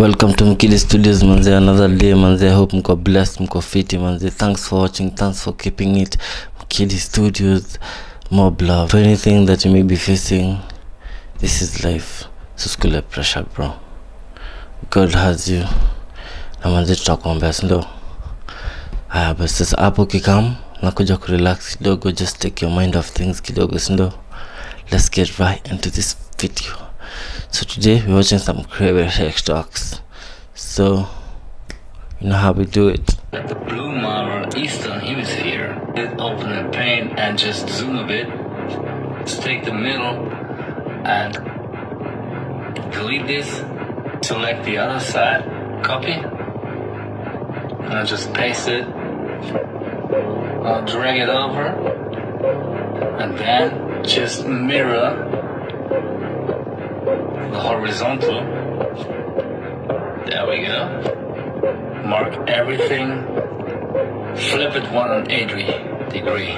Welcome to MKIDDI Studios, manze. Another day, manze. I hope mko blessed, mko fiti, manze. Thanks for watching, thanks for keeping it. MKIDDI Studios, more love. For anything that you may be facing, this is life. So school pressure, bro. God has you. Na manze tutakuombea, sindo? But sasa hapo kikam nakuja kurelax kidogo, just take your mind off things kidogo, sindo? Let's get right into this video. So today we're watching some crazy sex talks. So you know how we do it. At the blue model Eastern Hemisphere, open the pane and just zoom a bit. Just take the middle and delete this. Select the other side, copy, and I'll just paste it. I'll drag it over, and then just mirror the horizontal. There we go. Mark everything. Flip it 180 degree.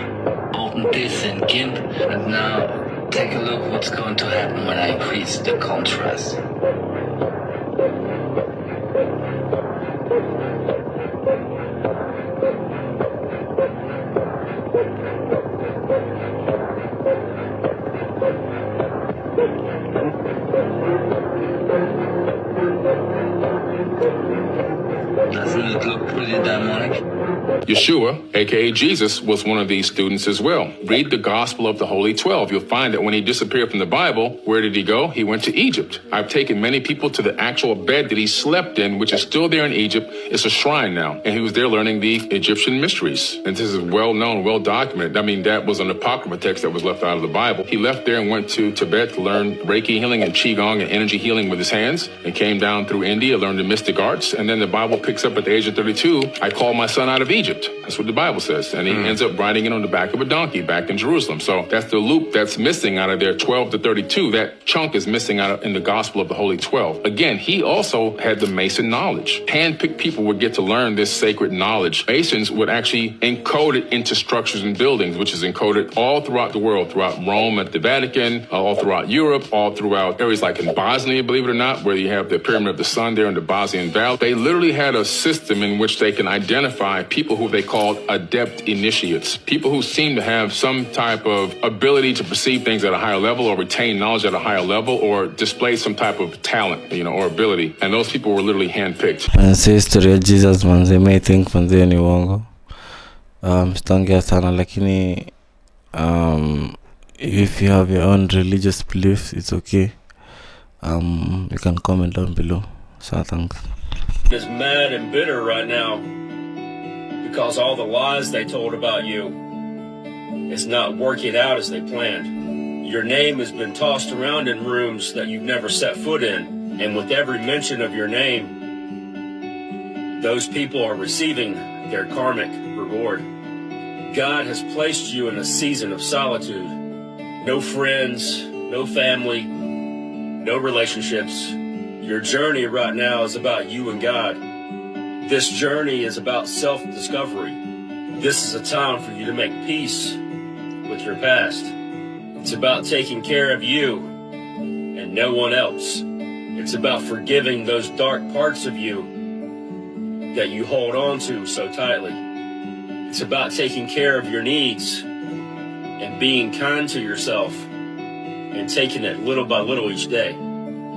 Open this in GIMP, and now take a look what's going to happen when I increase the contrast. Doesn't it look pretty demonic? Yeshua, aka Jesus, was one of these students as well. Read the Gospel of the Holy 12. You'll find that when he disappeared from the Bible, where did he go? He went to Egypt. I've taken many people to the actual bed that he slept in, which is still there in Egypt. It's a shrine now. And he was there learning the Egyptian mysteries. And this is well known, well documented. I mean, that was an apocryphal text that was left out of the Bible. He left there and went to Tibet to learn Reiki healing and Qigong and energy healing with his hands, and came down through India, learned the mystic arts. And then the Bible picks up at the age of 32, I called my son out of Egypt. That's what the Bible says. And he ends up riding it on the back of a donkey back in Jerusalem. So that's the loop that's missing out of there, 12 to 32. That chunk is missing out in the Gospel of the Holy 12. Again, he also had the Mason knowledge. Hand-picked people would get to learn this sacred knowledge. Masons would actually encode it into structures and buildings, which is encoded all throughout the world, throughout Rome at the Vatican, all throughout Europe, all throughout areas like in Bosnia, believe it or not, where you have the Pyramid of the Sun there in the Bosnian Valley. They literally had a system in which they can identify people who they called adept initiates, people who seem to have some type of ability to perceive things at a higher level or retain knowledge at a higher level or display some type of talent, or ability. And those people were literally handpicked. And say story of Jesus, man, they may think man they ni uongo. Sitaongea sana lakini if you have your own religious beliefs, it's okay. You can comment down below. So thanks. Is mad and bitter right now because all the lies they told about you is not working out as they planned. Your name has been tossed around in rooms that you've never set foot in, and with every mention of your name, those people are receiving their karmic reward. God has placed you in a season of solitude. No friends, no family, no relationships. Your journey right now is about you and God. This journey is about self-discovery. This is a time for you to make peace with your past. It's about taking care of you and no one else. It's about forgiving those dark parts of you that you hold on to so tightly. It's about taking care of your needs and being kind to yourself and taking it little by little each day.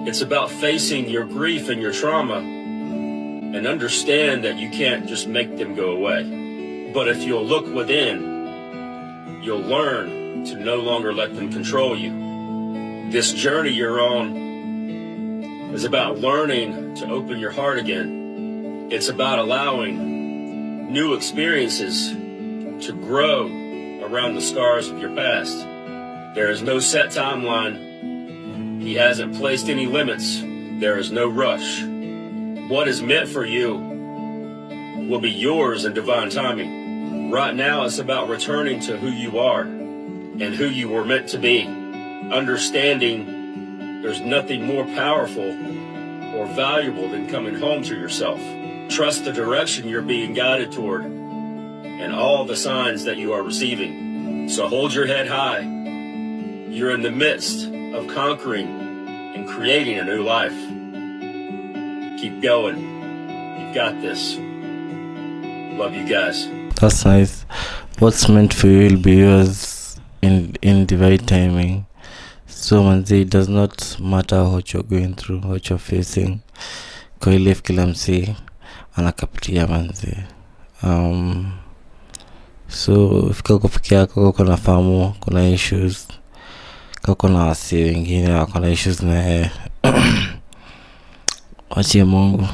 It's about facing your grief and your trauma and understand that you can't just make them go away. But if you'll look within, you'll learn to no longer let them control you. This journey you're on is about learning to open your heart again. It's about allowing new experiences to grow around the scars of your past. There is no set timeline. He hasn't placed any limits. There is no rush. What is meant for you will be yours in divine timing. Right now, it's about returning to who you are and who you were meant to be. Understanding there's nothing more powerful or valuable than coming home to yourself. Trust the direction you're being guided toward and all the signs that you are receiving. So hold your head high. You're in the midst of conquering and creating a new life. Keep going. You've got this. Love you guys. That's nice. What's meant for you will be yours in divine timing. So manzi, it does not matter what you're going through, what you're facing. Kwa ile kila msi anakapitia manzi. So ifika kufikia yako kuna famu, kuna issues, kuna wasi wengine kuna issues na wachie Mungu.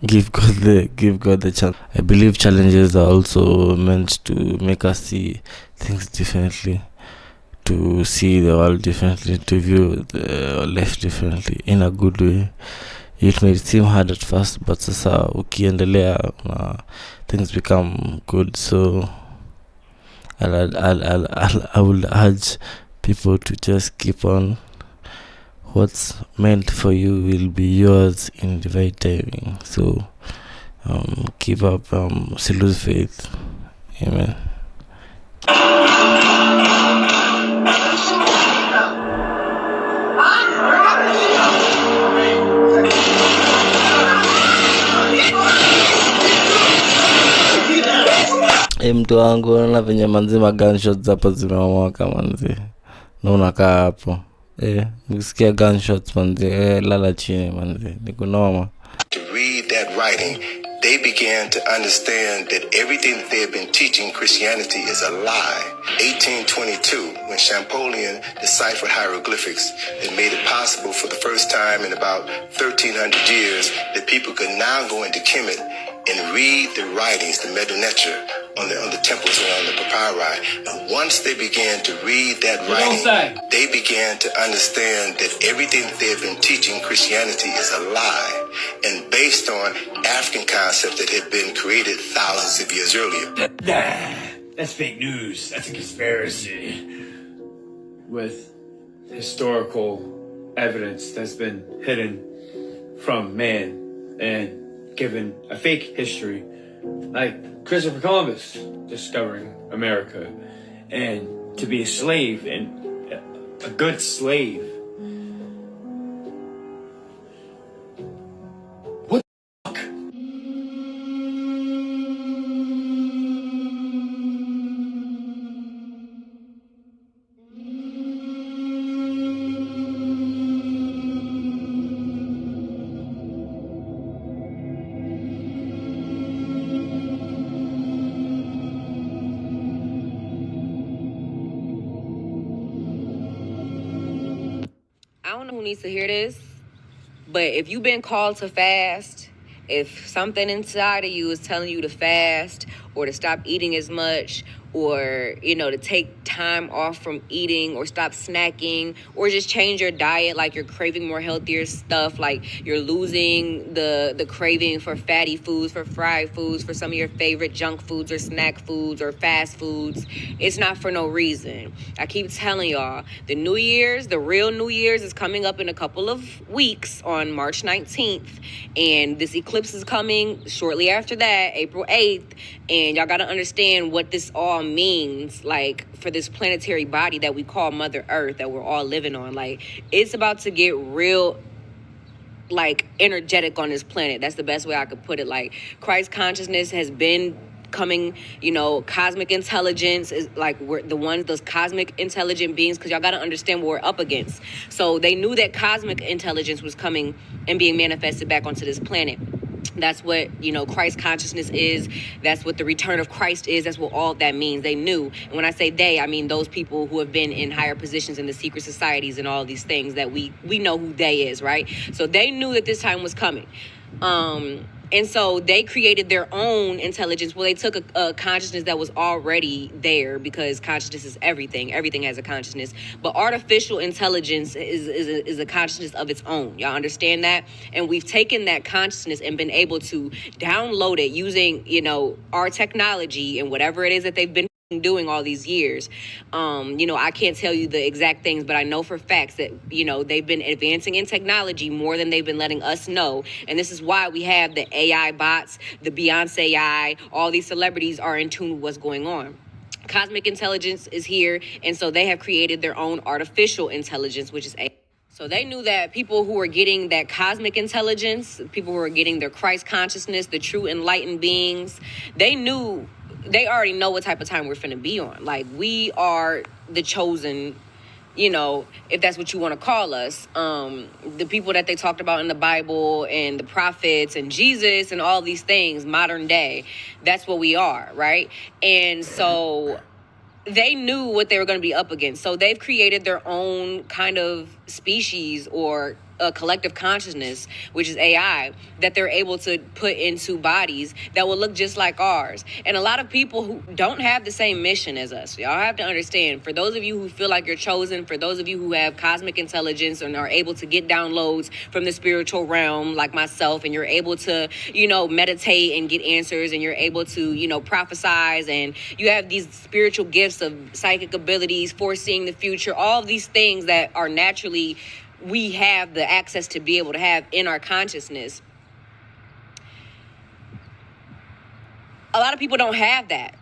Give God the chance. I believe challenges are also meant to make us see things differently, to see the world differently, to view the life differently in a good way. It may seem hard at first, but sasa ukiendelea things become good. So I will urge people to just keep on. What's meant for you will be yours in divine timing. So keep up, still lose faith. Amen. Mtu wangu unaona venye manzi gunshots hapo zimewamoka manzi, na unakaa hapo nikisikia gunshots manzi lala chini manzi, ni kunoma. To read that writing, they began to understand that everything that they had been teaching Christianity is a lie. 1822, when Champollion deciphered hieroglyphics, it made it possible for the first time in about 1,300 years that people could now go into Kemet and read the writings, the Medu-Neter, on the temples and on the papyri. And once they began to read that writing, they began to understand that everything that they had been teaching Christianity is a lie and based on African concepts that had been created thousands of years earlier. That's fake news. That's a conspiracy. With historical evidence that's been hidden from man and given a fake history, like Christopher Columbus discovering America, and to be a slave and a good slave. What the fuck? I don't know who needs to hear this, but if you've been called to fast, if something inside of you is telling you to fast or to stop eating as much, or, to take time off from eating or stop snacking or just change your diet, like you're craving more healthier stuff, like you're losing the craving for fatty foods, for fried foods, for some of your favorite junk foods or snack foods or fast foods, it's not for no reason. I keep telling y'all, the real New Year's is coming up in a couple of weeks on March 19th, and this eclipse is coming shortly after that, April 8th, and y'all gotta understand what this all means, like, for this planetary body that we call Mother Earth that we're all living on. Like, it's about to get real, like, energetic on this planet. That's the best way I could put it. Like, Christ consciousness has been coming, cosmic intelligence is like, we're the ones, those cosmic intelligent beings, because y'all got to understand what we're up against. So they knew that cosmic intelligence was coming and being manifested back onto this planet. That's what, Christ consciousness is. That's what the return of Christ is. That's what all of that means. They knew. And when I say they, I mean those people who have been in higher positions in the secret societies and all these things that we know who they is, right? So they knew that this time was coming. And so they created their own intelligence. Well, they took a consciousness that was already there, because consciousness is everything. Everything has a consciousness. But artificial intelligence is a consciousness of its own. Y'all understand that? And we've taken that consciousness and been able to download it using, our technology and whatever it is that they've been doing all these years. I can't tell you the exact things, but I know for facts that, they've been advancing in technology more than they've been letting us know. And this is why we have the AI bots, the Beyonce AI, all these celebrities are in tune with what's going on. Cosmic intelligence is here, and so they have created their own artificial intelligence, which is AI. So they knew that people who were getting that cosmic intelligence, people who were getting their Christ consciousness, the true enlightened beings, they already know what type of time we're finna be on. Like, we are the chosen, you know, if that's what you want to call us. The people that they talked about in the Bible and the prophets and Jesus and all these things, modern day, that's what we are, right? And so they knew what they were going to be up against. So they've created their own kind of species or a collective consciousness, which is AI, that they're able to put into bodies that will look just like ours. And a lot of people who don't have the same mission as us, y'all have to understand, for those of you who feel like you're chosen, for those of you who have cosmic intelligence and are able to get downloads from the spiritual realm, like myself, and you're able to, you know, meditate and get answers, and you're able to, you know, prophesize, and you have these spiritual gifts of psychic abilities, foreseeing the future, all of these things that are naturally we have the access to be able to have in our consciousness. A lot of people don't have that.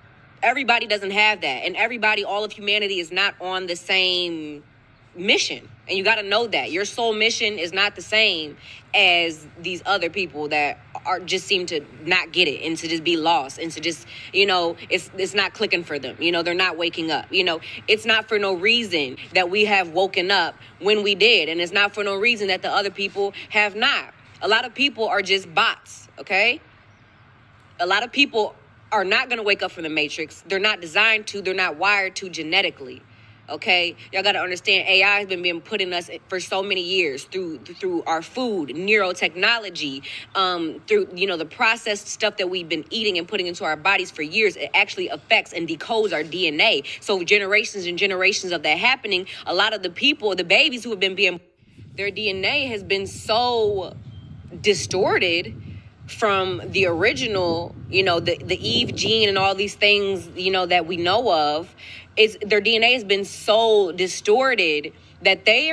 Everybody doesn't have that. And everybody, all of humanity is not on the same mission. And you got to know that. Your soul mission is not the same as these other people that are just seem to not get it and to just be lost and to just, you know, it's not clicking for them. You know, they're not waking up. You know, it's not for no reason that we have woken up when we did. And it's not for no reason that the other people have not. A lot of people are just bots, okay? A lot of people are not going to wake up from the matrix. They're not designed to. They're not wired to genetically. Okay, y'all got to understand, AI has been being put in us for so many years through our food, neurotechnology, through, you know, the processed stuff that we've been eating and putting into our bodies for years. It actually affects and decodes our DNA. So generations and generations of that happening, a lot of the people, the babies who have been being, their DNA has been so distorted from the original, you know, the Eve gene and all these things, you know, that we know of. Their DNA has been so distorted that they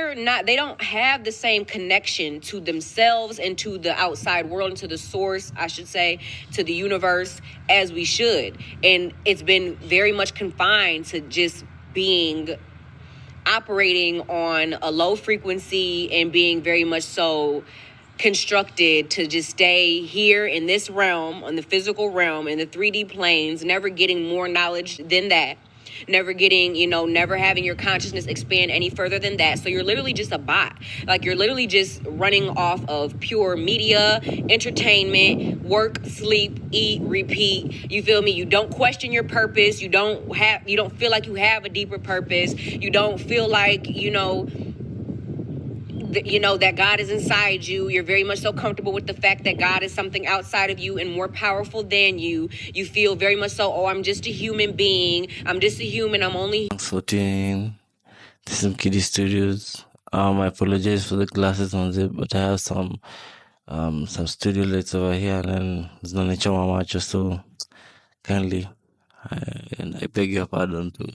don't have the same connection to themselves and to the outside world and to the source, I should say, to the universe as we should. And it's been very much confined to just operating on a low frequency and being very much so constructed to just stay here in this realm, on the physical realm, in the 3D planes, never getting more knowledge than that. Never getting, you know, never having your consciousness expand any further than that. So you're literally just a bot. Like, you're literally just running off of pure media, entertainment, work, sleep, eat, repeat. You feel me? You don't question your purpose. You don't feel like you have a deeper purpose. You don't feel like, you know, that God is inside you. You're very much so comfortable with the fact that God is something outside of you and more powerful than you. You feel very much so, oh, I'm just a human being. I'm just a human. I'm only... Thanks for tuning in. This is MKIDDI Studios. I apologize for the glasses on it, but I have some studio lights over here, and then there's no nature macho, so kindly, and I beg your pardon to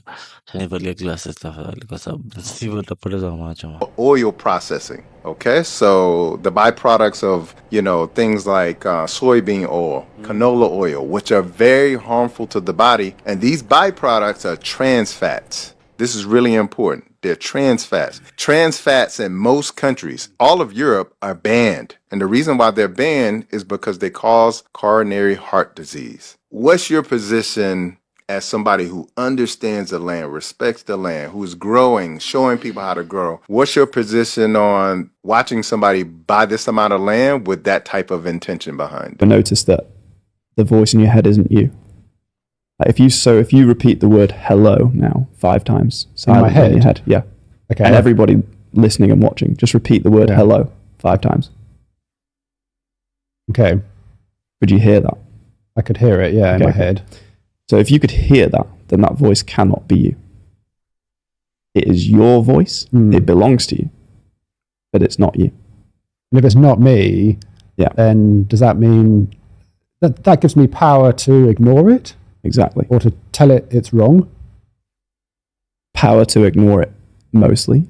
nivalia glasses tafadhali kwa sababu sivyo utapoteza macho. Oil processing, okay? So the byproducts of, you know, things like soybean oil, canola oil, which are very harmful to the body. And these byproducts are trans fats. This is really important. They're trans fats. Trans fats in most countries, all of Europe, are banned. And the reason why they're banned is because they cause coronary heart disease. What's your position as somebody who understands the land, respects the land, who is growing, showing people how to grow? What's your position on watching somebody buy this amount of land with that type of intention behind it? I noticed that the voice in your head isn't you. Like, if you repeat the word hello now 5 times in my head, in your head, yeah. Okay. And everybody listening and watching, just repeat the word hello 5 times. Okay. Could you hear that? I could hear it, yeah, in my head. So if you could hear that, then that voice cannot be you. It is your voice. It belongs to you, but it's not you. And if it's not me, then does that mean that gives me power to ignore it? Exactly. Or to tell it it's wrong? Power to ignore it, mostly.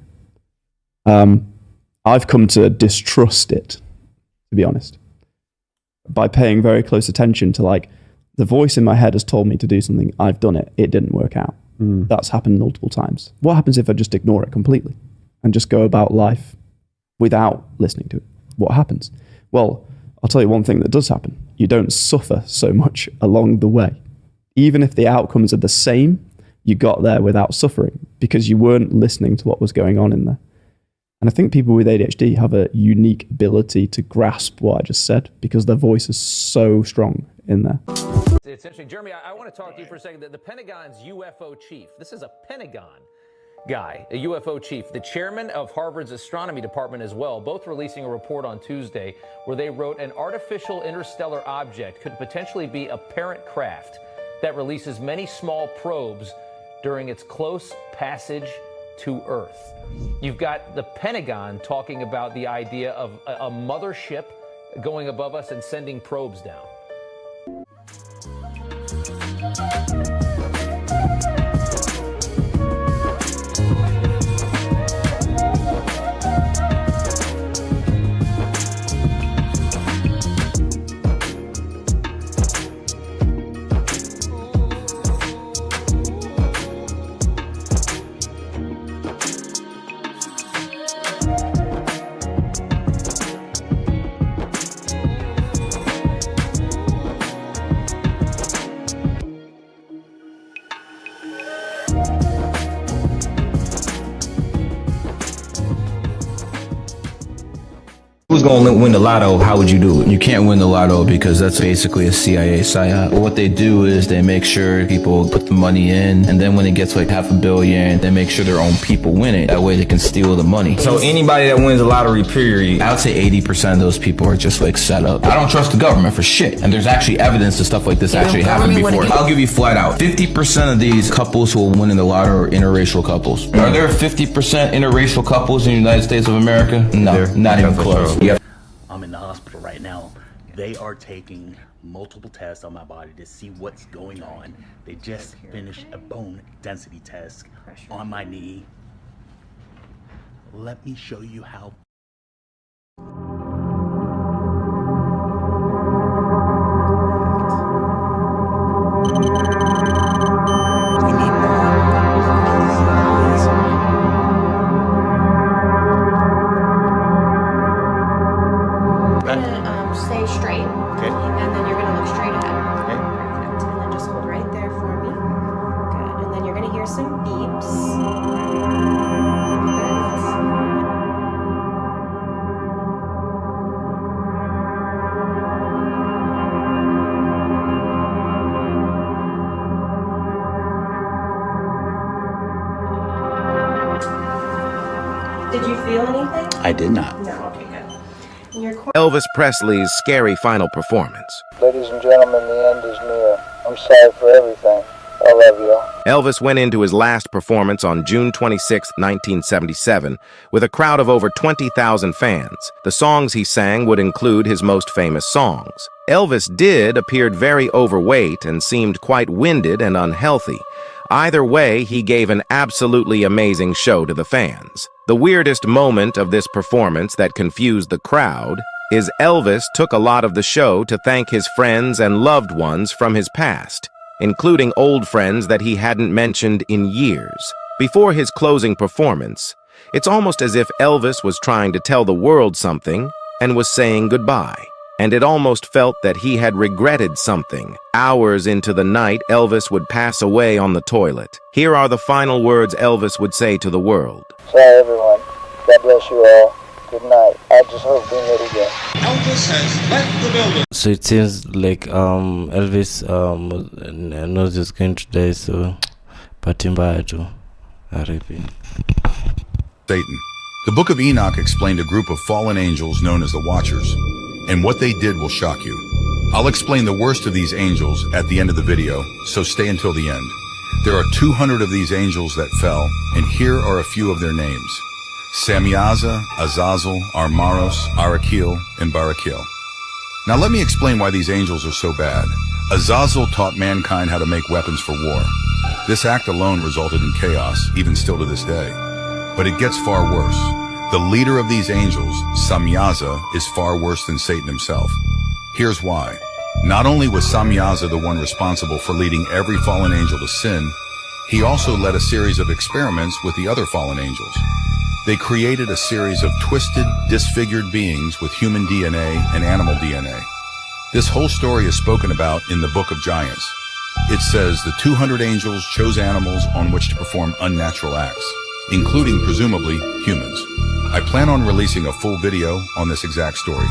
I've come to distrust it, to be honest, by paying very close attention to, like, the voice in my head has told me to do something. I've done it. It didn't work out. That's happened multiple times. What happens if I just ignore it completely and just go about life without listening to it, what happens? Well, I'll tell you one thing that does happen. You don't suffer so much along the way. Even if the outcomes are the same, you got there without suffering because you weren't listening to what was going on in there. And I think people with ADHD have a unique ability to grasp what I just said because their voice is so strong in there. It's interesting. Jeremy, I want to talk to you for a second. The Pentagon's UFO chief, this is a Pentagon guy, a UFO chief, the chairman of Harvard's astronomy department as well, both releasing a report on Tuesday where they wrote an artificial interstellar object could potentially be a parent craft that releases many small probes during its close passage to Earth. You've got the Pentagon talking about the idea of a mothership going above us and sending probes down. Who's going to win the lotto? How would you do it? You can't win the lotto because that's basically a CIA psyop. What they do is they make sure people put the money in, and then when it gets like $500 million, they make sure their own people win it. That way they can steal the money. So anybody that wins the lottery, period, I would say 80% of those people are just like set up. I don't trust the government for shit. And there's actually evidence of stuff like this actually happened before. I'll give you flat out. 50% of these couples who will win in the lotto are interracial couples. Are there 50% interracial couples in the United States of America? No, not even close. I'm in the hospital right now. They are taking multiple tests on my body to see what's going on. They just finished a bone density test on my knee. Let me show you how. Stay straight. Okay. And then you're going to look straight ahead. Okay. Perfect. And then just hold right there for me. Good. And then you're going to hear some beeps. Did you feel anything? I did not. No. Okay, good. Elvis Presley's scary final performance. Ladies and gentlemen, the end is near. I'm sorry for everything. I love you. Elvis went into his last performance on June 26, 1977, with a crowd of over 20,000 fans. The songs he sang would include his most famous songs. Elvis appeared very overweight and seemed quite winded and unhealthy. Either way, he gave an absolutely amazing show to the fans. The weirdest moment of this performance that confused the crowd is Elvis took a lot of the show to thank his friends and loved ones from his past, including old friends that he hadn't mentioned in years. Before his closing performance, it's almost as if Elvis was trying to tell the world something and was saying goodbye. And it almost felt that he had regretted something. Hours into the night, Elvis would pass away on the toilet. Here are the final words Elvis would say to the world. Sorry, everyone. God bless you all. Good night. I just hope we meet again. Elvis has left the building. So it seems like Elvis knows he's going to die, so Patimbaya to R.I.P. Satan. The Book of Enoch explained a group of fallen angels known as the Watchers, and what they did will shock you. I'll explain the worst of these angels at the end of the video, so stay until the end. There are 200 of these angels that fell, and here are a few of their names. Samyaza, Azazel, Armaros, Arakil, and Barakil. Now let me explain why these angels are so bad. Azazel taught mankind how to make weapons for war. This act alone resulted in chaos, even still to this day. But it gets far worse. The leader of these angels, Samyaza, is far worse than Satan himself. Here's why. Not only was Samyaza the one responsible for leading every fallen angel to sin, he also led a series of experiments with the other fallen angels. They created a series of twisted, disfigured beings with human DNA and animal DNA. This whole story is spoken about in the Book of Giants. It says the 200 angels chose animals on which to perform unnatural acts, including presumably humans. I plan on releasing a full video on this exact story.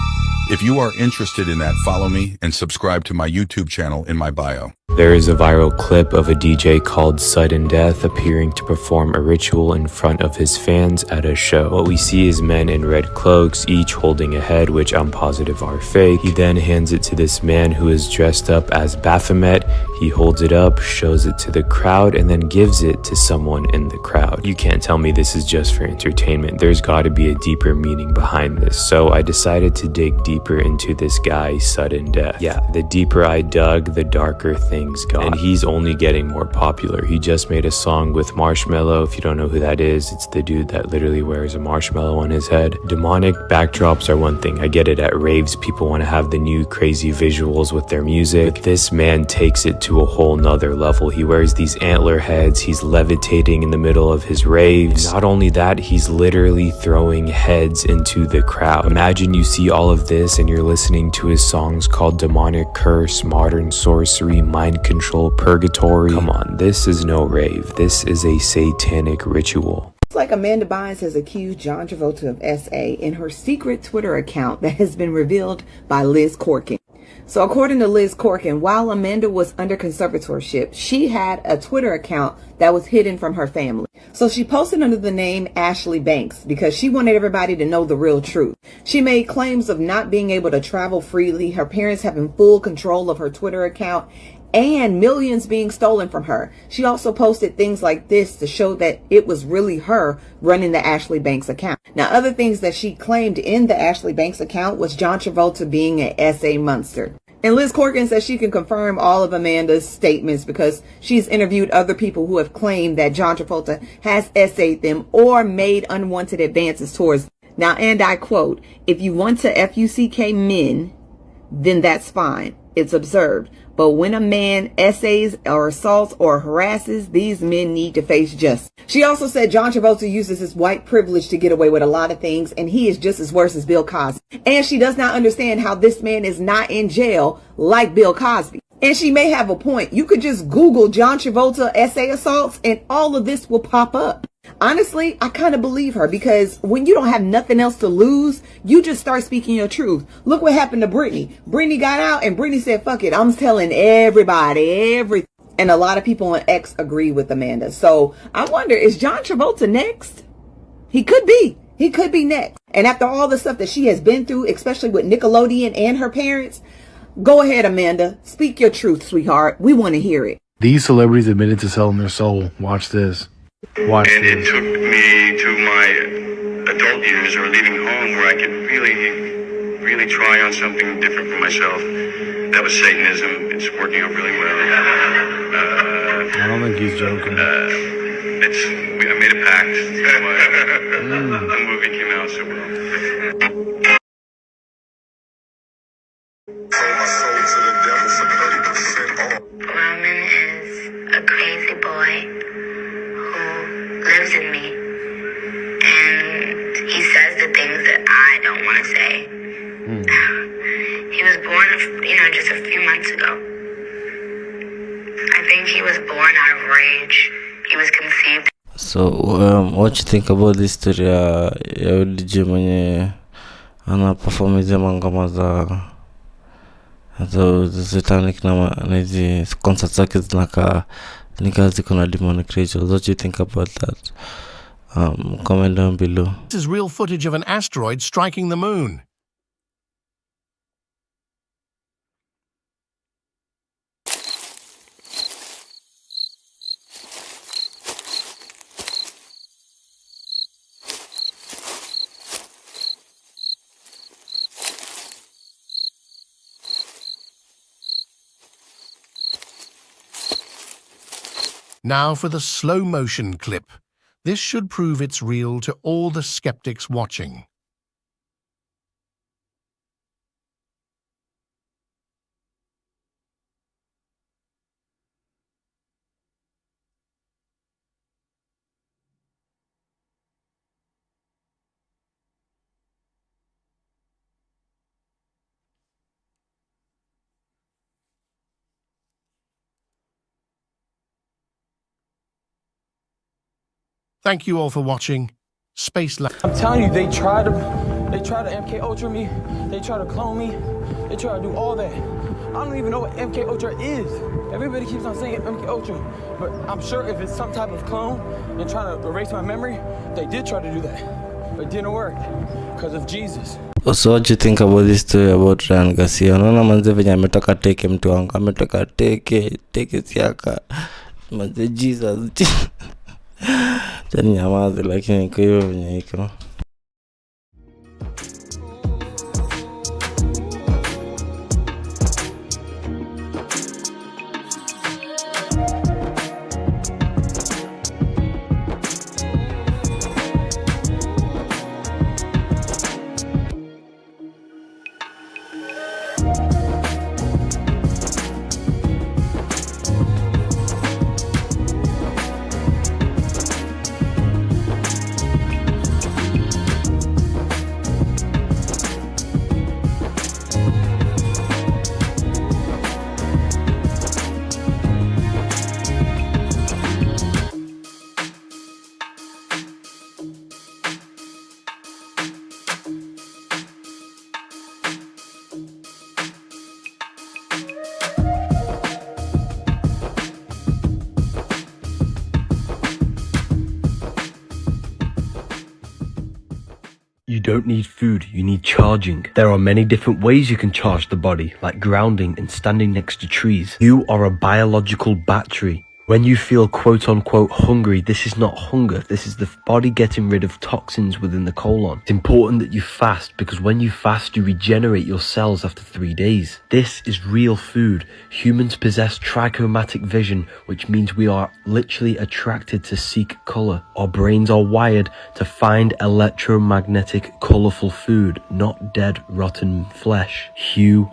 If you are interested in that, follow me and subscribe to my YouTube channel in my bio. There is a viral clip of a DJ called Sudden Death appearing to perform a ritual in front of his fans at a show. What we see is men in red cloaks, each holding a head, which I'm positive are fake. He then hands it to this man who is dressed up as Baphomet. He holds it up, shows it to the crowd, and then gives it to someone in the crowd. You can't tell me this is just for entertainment. There's got to be a deeper meaning behind this. So I decided to dig deeper into this guy, Sudden Death. Yeah, the deeper I dug, the darker things got. And he's only getting more popular. He just made a song with Marshmello. If you don't know who that is, it's the dude that literally wears a marshmallow on his head. Demonic backdrops are one thing. I get it, at raves, people want to have the new crazy visuals with their music. But this man takes it to a whole nother level. He wears these antler heads. He's levitating in the middle of his raves. Not only that, he's literally throwing heads into the crowd. Imagine you see all of this and you're listening to his songs called Demonic Curse, Modern Sorcery, Mind Control, Purgatory. Come on, this is no rave. This is a satanic ritual. It's like Amanda Bynes has accused John Travolta of SA in her secret Twitter account that has been revealed by Liz Corkin. So according to Liz Corkin, while Amanda was under conservatorship, she had a Twitter account that was hidden from her family. So she posted under the name Ashley Banks because she wanted everybody to know the real truth. She made claims of not being able to travel freely, her parents having full control of her Twitter account, and millions being stolen from her. She also posted things like this to show that it was really her running the Ashley Banks account. Now, other things that she claimed in the Ashley Banks account was John Travolta being an SA monster. And Liz Corkin says she can confirm all of Amanda's statements because she's interviewed other people who have claimed that John Travolta has SA'd them or made unwanted advances towards them. Now, and I quote, "If you want to FUCK men, then that's fine. It's observed. But when a man essays or assaults or harasses, these men need to face justice." She also said John Travolta uses his white privilege to get away with a lot of things, and he is just as worse as Bill Cosby. And she does not understand how this man is not in jail like Bill Cosby. And she may have a point. You could just Google John Travolta essay assaults and all of this will pop up. Honestly, I kind of believe her because when you don't have nothing else to lose, you just start speaking your truth. Look what happened to Britney. Britney got out and Britney said, fuck it, I'm telling everybody, everything. And a lot of people on X agree with Amanda. So I wonder, is John Travolta next? He could be. He could be next. And after all the stuff that she has been through, especially with Nickelodeon and her parents, go ahead, Amanda. Speak your truth, sweetheart. We want to hear it. These celebrities admitted to selling their soul. Watch this. Watch and this. It took me to my adult years or leaving home where I could really try on something different for myself. That was Satanism. It's working out really well. I don't think he's joking. I made a pact. That's why the movie came out so well. Roman is a crazy boy who lives in me, and he says the things that I don't want to say. He was born, just a few months ago. I think he was born out of rage. He was conceived. So, what you think about this story ya DJ mwenye ana perform hizi mangoma za satanic na hizi concert zake zinakaa nika ziko na demonic rituals? What do you think about that? Comment down below. This is real footage of an asteroid striking the moon. Now for the slow motion clip. This should prove it's real to all the skeptics watching. Thank you all for watching Space Lab. I'm telling you, they try to MK Ultra me, they try to clone me, they try to do all that. I don't even know what MK Ultra is. Everybody keeps on saying MK Ultra, but I'm sure if it's some type of clone and trying to erase my memory, they did try to do that, but it didn't work because of Jesus. So what do you think about this story about Ryan Garcia? Unaona manze venye ametoka teke mtu wangu, ametoka teke siaka manze Jesus. Chani nyamaze lakini kwa hiyo venye iko. You don't need food, you need charging. There are many different ways you can charge the body, like grounding and standing next to trees. You are a biological battery. When you feel quote-unquote hungry, this is not hunger. This is the body getting rid of toxins within the colon. It's important that you fast because when you fast, you regenerate your cells after 3 days. This is real food. Humans possess trichromatic vision, which means we are literally attracted to seek color. Our brains are wired to find electromagnetic, colorful food, not dead, rotten flesh. Hue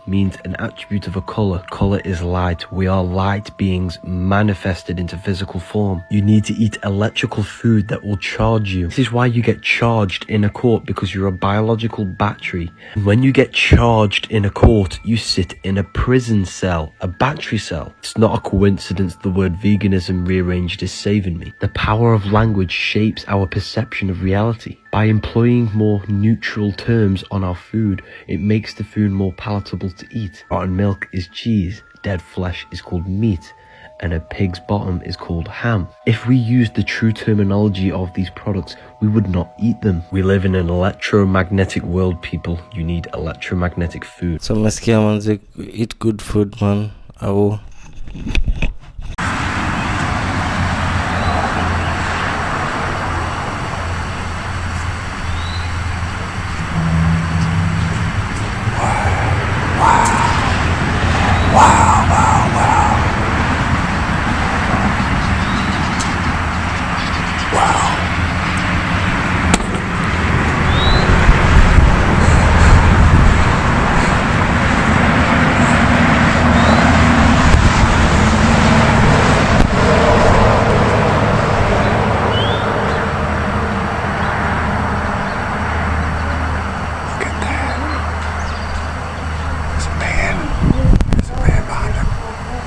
means an attribute of a color. Color is light. We are light beings manifested into physical form. You need to eat electrical food that will charge you. This is why you get charged in a court, because you're a biological battery. And when you get charged in a court, you sit in a prison cell, a battery cell. It's not a coincidence the word veganism rearranged is saving me. The power of language shapes our perception of reality. By employing more neutral terms on our food, it makes the food more palatable to eat. Rotten milk is cheese, dead flesh is called meat, and a pig's bottom is called ham. If we used the true terminology of these products, we would not eat them. We live in an electromagnetic world, people. You need electromagnetic food. So meskia manze, eat good food man. Au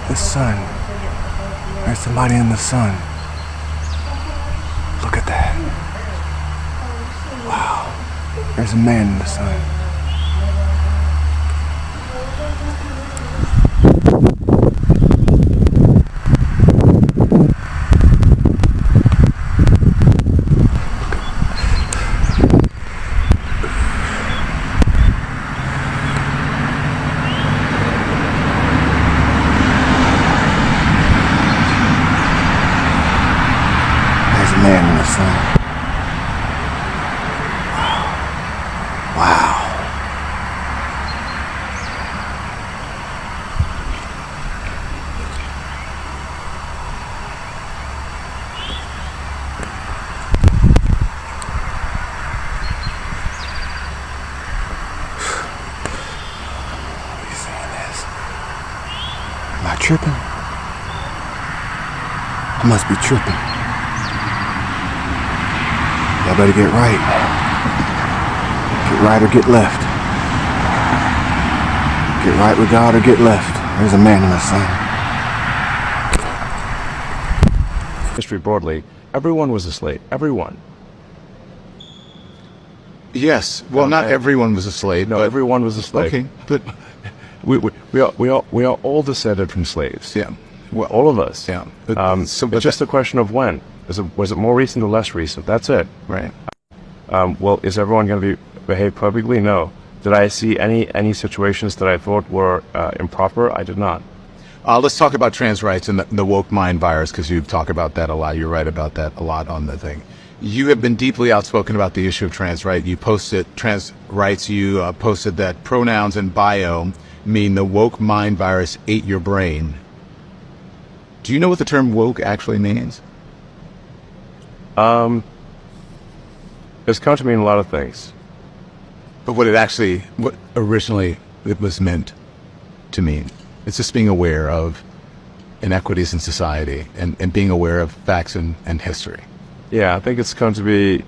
the sun. There's somebody in the sun. Look at that. Wow. There's a man in the sun. Man in the sun. Wow. Are you seeing this? Am I tripping? I must be tripping. Y'all better get right. Get right or get left. Get right with God or get left. There's a man in the sun. History broadly Everyone was a slave. Everyone. Yes. Well, not everyone was a slave. No, but, everyone was a slave. Okay, but we are all descended from slaves. Yeah. Well, all of us. Yeah. So it's just a question of when. Was it more recent or less recent? That's it. Right. Well, is everyone going to behave publicly? No. Did I see any situations that I thought were improper? I did not. Let's talk about trans rights and the woke mind virus, because you talk about that a lot. You're right about that a lot on the thing. You have been deeply outspoken about the issue of trans rights. You posted trans rights. You posted that pronouns in bio mean the woke mind virus ate your brain. Do you know what the term woke actually means? It's come to mean a lot of things. But what originally it was meant to mean? It's just being aware of inequities in society and being aware of facts and history. Yeah, I think it's come to be.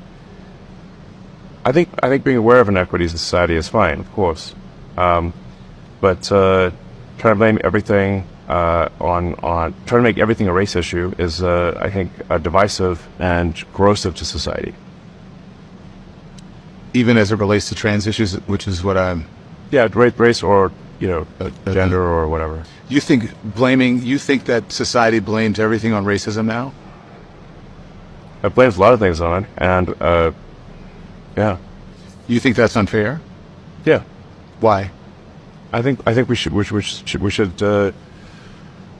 I think being aware of inequities in society is fine, of course, but trying to blame everything on trying to make everything a race issue is, I think, divisive and corrosive to society. Even as it relates to trans issues, which is what I'm. Yeah, race or gender or whatever. You think that society blames everything on racism now? It blames a lot of things on it, and yeah. You think that's unfair? Yeah. Why? I think we should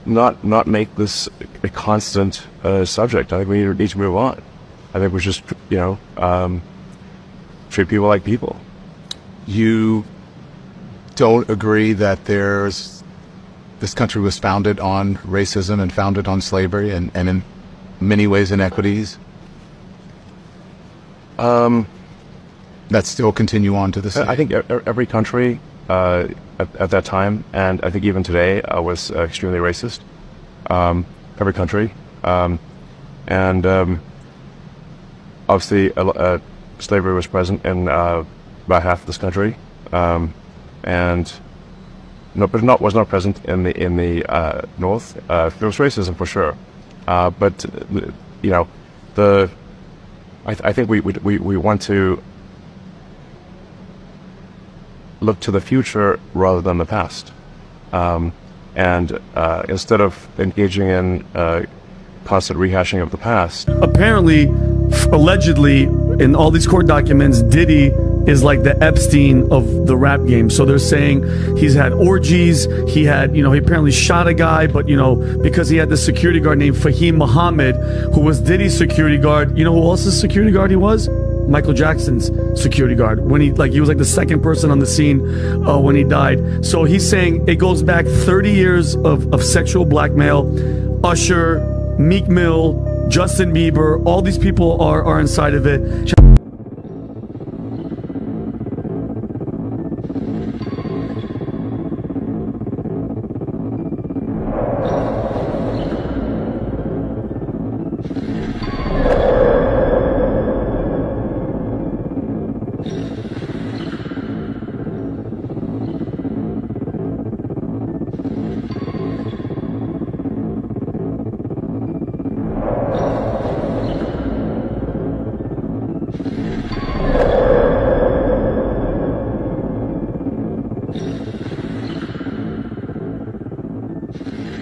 not make this a constant subject. I think we need to move on. I think we should treat people like people. You don't agree that this country was founded on racism and founded on slavery and in many ways inequities? That still continue on to this day? I think every country at that time, and I think even today, was extremely racist. Every country. And obviously slavery was present in about half of this country. And no, but was not present in the North. There was racism for sure. But I think we want to look to the future rather than the past, and instead of engaging in constant rehashing of the past. Apparently, allegedly, in all these court documents, Diddy is like the Epstein of the rap game. So they're saying he's had orgies, he apparently shot a guy, but because he had the security guard named Fahim Muhammad, who was Diddy's security guard. You know who else's security guard he was? Michael Jackson's security guard. When he was like the second person on the scene when he died. So he's saying it goes back 30 years of sexual blackmail. Usher, Meek Mill, Justin Bieber, all these people are inside of it.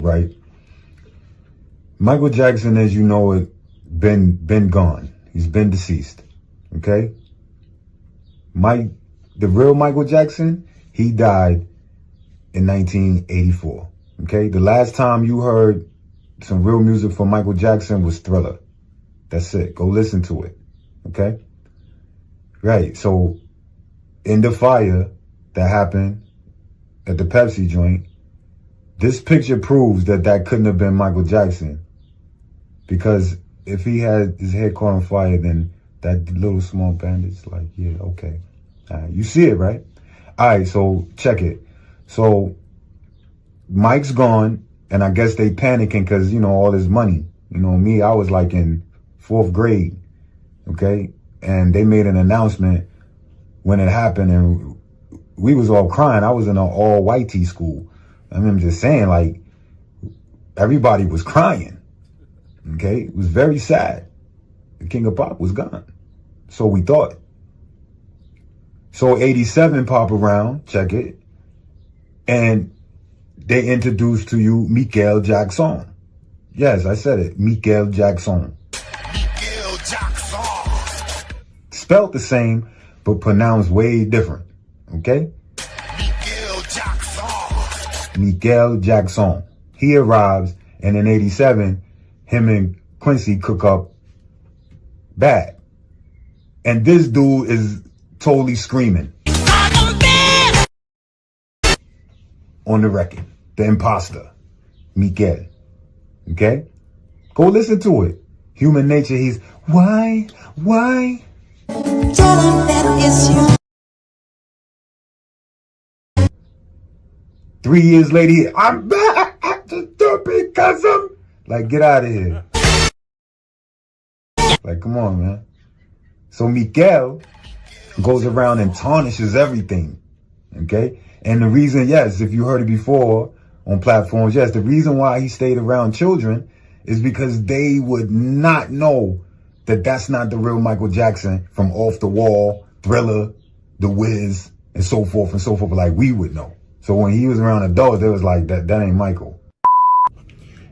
Right? Michael Jackson, as you know it, been gone. He's been deceased. Okay? The real Michael Jackson, he died in 1984. Okay? The last time you heard some real music from Michael Jackson was Thriller. That's it. Go listen to it. Okay? Right. So in the fire that happened at the Pepsi joint, this picture proves that couldn't have been Michael Jackson, because if he had his head caught on fire, then that little small bandage, like, yeah, okay. You see it, right? All right, so check it. So Mike's gone, and I guess they panicking because, all his money. Me, I was like in 4th grade, okay? And they made an announcement when it happened, and we was all crying. I was in an all-whitey school. I'm just saying, like, everybody was crying, okay? It was very sad, The king of pop was gone. So we thought. So 87 pop around, check it, and they introduced to you Michael Jackson. Yes, I said it, Michael Jackson. Michael Jackson. Spelled the same, but pronounced way different, okay? Michael Jackson. Michael Jackson. He arrives, and in 87, him and Quincy cook up bad. And this dude is totally screaming on the record. The imposter, Miguel. Okay? Go listen to it. Human nature, he's, why? Tell him that it's you. 3 years later, I'm back. I just do it because I'm... Like, get out of here. Like, come on, man. So Miguel goes around and tarnishes everything. Okay? And the reason, yes, if you heard it before on platforms, yes, the reason why he stayed around children is because they would not know that that's not the real Michael Jackson from Off the Wall, Thriller, The Wiz, and so forth, like we would know. So when he was around adults, they was like, that ain't Michael.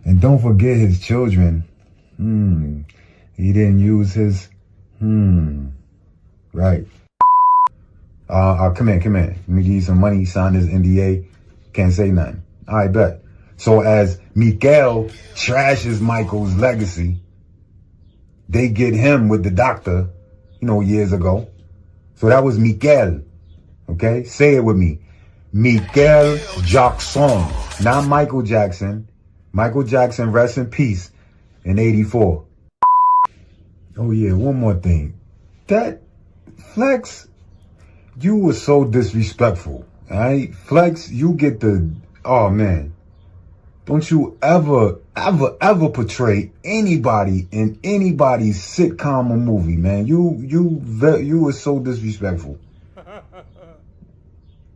And don't forget his children. He didn't use his, right. Come in. Let me give you some money. Sign this NDA. Can't say nothing. All right, bet. So as Miguel trashes Michael's legacy, they get him with the doctor, years ago. So that was Miguel. Okay? Say it with me. Michael Jackson. Not Michael Jackson. Michael Jackson, rest in peace, in 84. Oh yeah, one more thing. That Flex, you were so disrespectful. Alright? Flex, you get the, oh man. Don't you ever portray anybody in anybody's sitcom or movie, man. You were so disrespectful.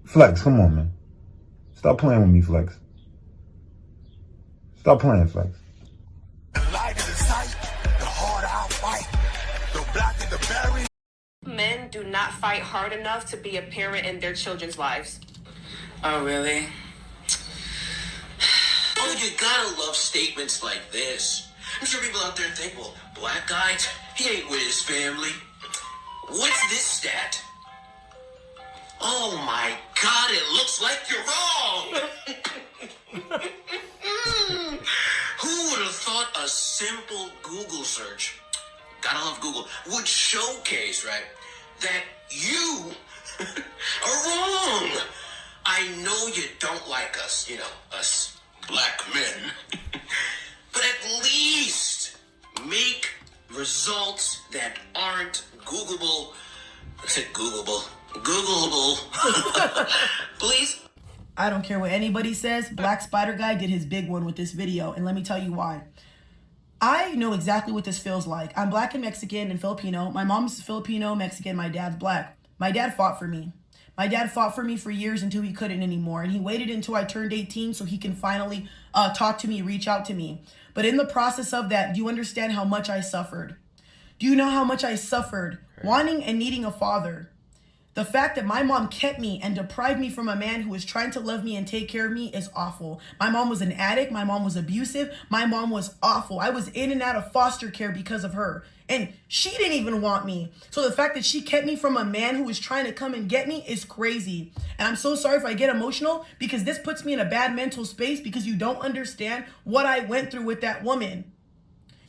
Flex, come on, man. Stop playing with me, Flex. Stop playing, Flex. Men do not fight hard enough to be a parent in their children's lives. Oh, really? Oh, you gotta love statements like this. I'm sure people out there think, well, black guy, he ain't with his family. What's this stat? Oh my God, it looks like you're wrong. Who would have thought a simple Google search, gotta love Google, would showcase, right, that you are wrong. I know you don't like us, us black men, but at least make results that aren't Googleable. I said Googleable. Please? I don't care what anybody says. Black Spider Guy did his big one with this video, and let me tell you why. I know exactly what this feels like. I'm black and Mexican and Filipino. My mom's Filipino, Mexican, my dad's black. My dad fought for me. My dad fought for me for years until he couldn't anymore, and he waited until I turned 18 so he can finally talk to me, reach out to me. But in the process of that, do you understand how much I suffered? Do you know how much I suffered wanting and needing a father? The fact that my mom kept me and deprived me from a man who was trying to love me and take care of me is awful. My mom was an addict. My mom was abusive. My mom was awful. I was in and out of foster care because of her. And she didn't even want me. So the fact that she kept me from a man who was trying to come and get me is crazy. And I'm so sorry if I get emotional because this puts me in a bad mental space because you don't understand what I went through with that woman.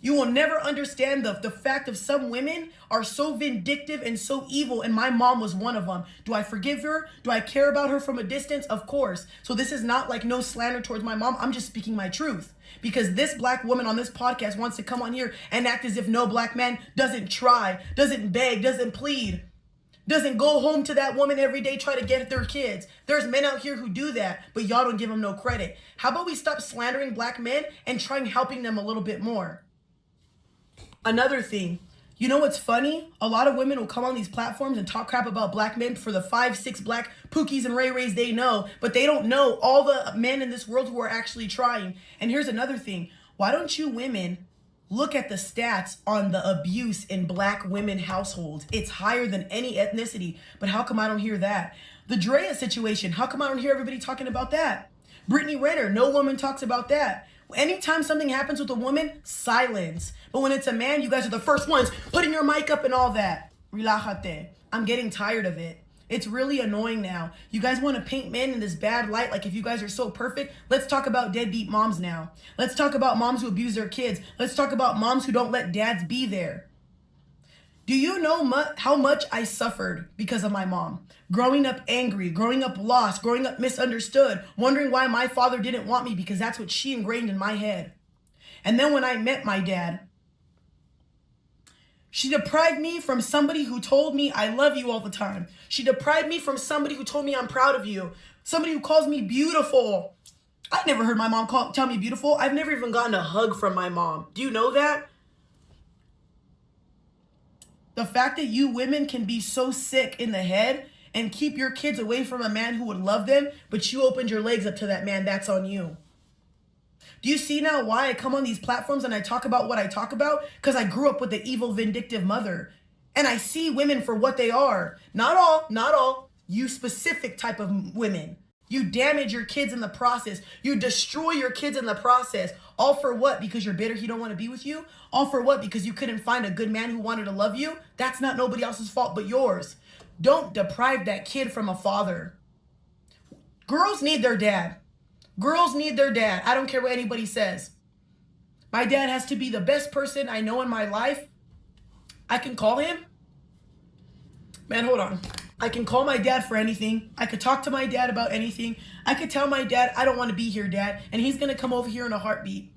You will never understand the fact of some women are so vindictive and so evil, and my mom was one of them. Do I forgive her? Do I care about her from a distance? Of course. So this is not like no slander towards my mom. I'm just speaking my truth. Because this black woman on this podcast wants to come on here and act as if no black man doesn't try, doesn't beg, doesn't plead, doesn't go home to that woman every day, try to get their kids. There's men out here who do that, but y'all don't give them no credit. How about we stop slandering black men and trying helping them a little bit more? Another thing, you know what's funny? A lot of women will come on these platforms and talk crap about black men for the 5-6 black Pookies and Ray Rays they know, but they don't know all the men in this world who are actually trying. And here's another thing. Why don't you women Look at the stats on the abuse in black women households. It's higher than any ethnicity. But how come I don't hear that? The Drea situation, how come I don't hear everybody talking about that? Brittany Renner, no woman talks about that. Anytime something happens with a woman, silence. But when it's a man, you guys are the first ones putting your mic up and all that. Relájate. I'm getting tired of it. It's really annoying now. You guys want to paint men in this bad light, like if you guys are so perfect. Let's talk about deadbeat moms now. Let's talk about moms who abuse their kids. Let's talk about moms who don't let dads be there. Do you know how much I suffered because of my mom? Growing up angry, growing up lost, growing up misunderstood, wondering why my father didn't want me because that's what she ingrained in my head. And then when I met my dad, she deprived me from somebody who told me I love you all the time. She deprived me from somebody who told me I'm proud of you. Somebody who calls me beautiful. I've never heard my mom tell me beautiful. I've never even gotten a hug from my mom. Do you know that? The fact that you women can be so sick in the head and keep your kids away from a man who would love them, but you opened your legs up to that man, that's on you. Do you see now why I come on these platforms and I talk about what I talk about? Because I grew up with the evil, vindictive mother. And I see women for what they are. Not all. You specific type of women. You damage your kids in the process. You destroy your kids in the process. All for what? Because you're bitter he don't want to be with you? All for what? Because you couldn't find a good man who wanted to love you? That's not nobody else's fault but yours. Don't deprive that kid from a father. Girls need their dad. Girls need their dad. I don't care what anybody says. My dad has to be the best person I know in my life. I can call him. Man, hold on. I can call my dad for anything. I could talk to my dad about anything. I could tell my dad, I don't want to be here, Dad. And he's going to come over here in a heartbeat.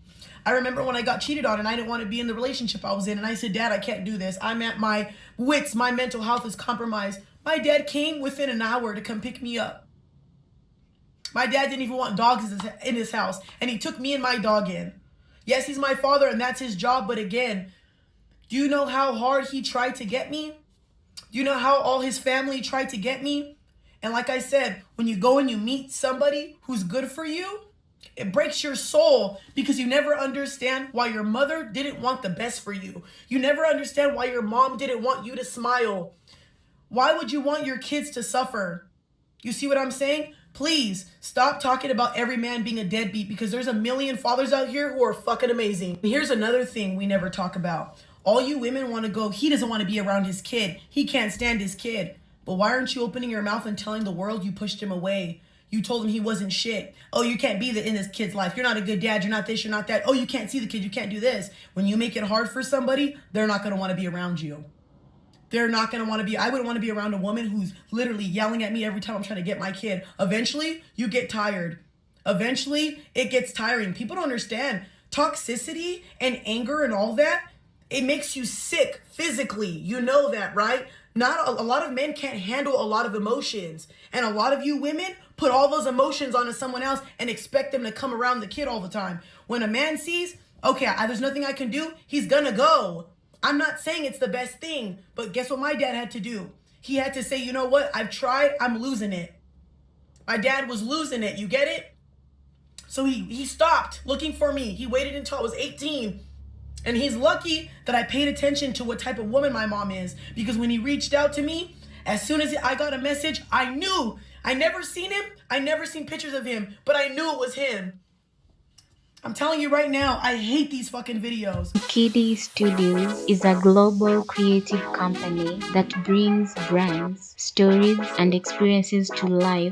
I remember when I got cheated on and I didn't want to be in the relationship I was in. And I said, Dad, I can't do this. I'm at my wits. My mental health is compromised. My dad came within an hour to come pick me up. My dad didn't even want dogs in his house, and he took me and my dog in. Yes, he's my father, and that's his job, but again, do you know how hard he tried to get me? Do you know how all his family tried to get me? And like I said, when you go and you meet somebody who's good for you, it breaks your soul because you never understand why your mother didn't want the best for you. You never understand why your mom didn't want you to smile. Why would you want your kids to suffer? You see what I'm saying? Please stop talking about every man being a deadbeat because there's a million fathers out here who are fucking amazing. Here's another thing we never talk about. All you women want to go, he doesn't want to be around his kid. He can't stand his kid. But why aren't you opening your mouth and telling the world you pushed him away? You told him he wasn't shit. Oh, you can't be in this kid's life. You're not a good dad. You're not this. You're not that. Oh, you can't see the kid. You can't do this. When you make it hard for somebody, they're not going to want to be around you. They're not going to want to be, I wouldn't want to be around a woman who's literally yelling at me every time I'm trying to get my kid. Eventually, you get tired. Eventually, it gets tiring. People don't understand. Toxicity and anger and all that, it makes you sick physically. You know that, right? Not a lot of men can't handle a lot of emotions. And a lot of you women put all those emotions onto someone else and expect them to come around the kid all the time. When a man sees, okay, there's nothing I can do, he's gonna go. I'm not saying it's the best thing, but guess what my dad had to do? He had to say, you know what? I've tried, I'm losing it. My dad was losing it, you get it? So he stopped looking for me. He waited until I was 18. And he's lucky that I paid attention to what type of woman my mom is. Because when he reached out to me, as soon as I got a message, I knew. I never seen him. I never seen pictures of him, but I knew it was him. I'm telling you right now, I hate these fucking videos. MKIDDI Studios is a global creative company that brings brands, stories, and experiences to life